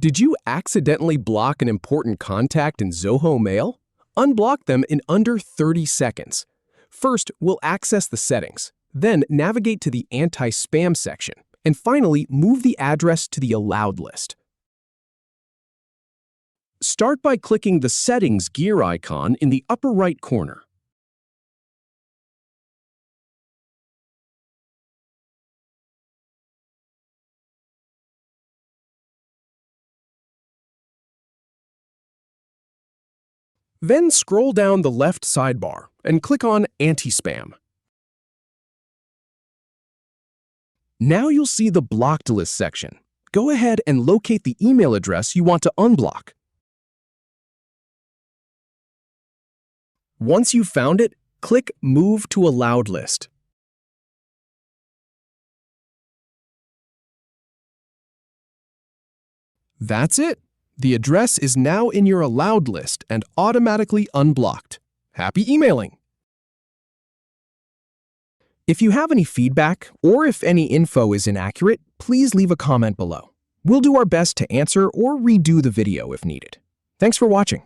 Did you accidentally block an important contact in Zoho Mail? Unblock them in under 30 seconds. First, we'll access the settings, then navigate to the anti-spam section, and finally move the address to the allowed list. Start by clicking the Settings gear icon in the upper right corner. Then scroll down the left sidebar and click on Anti-Spam. Now you'll see the Blocked List section. Go ahead and locate the email address you want to unblock. Once you've found it, click Move to Allowed List. That's it. The address is now in your allowed list and automatically unblocked. Happy emailing! If you have any feedback or if any info is inaccurate, please leave a comment below. We'll do our best to answer or redo the video if needed. Thanks for watching.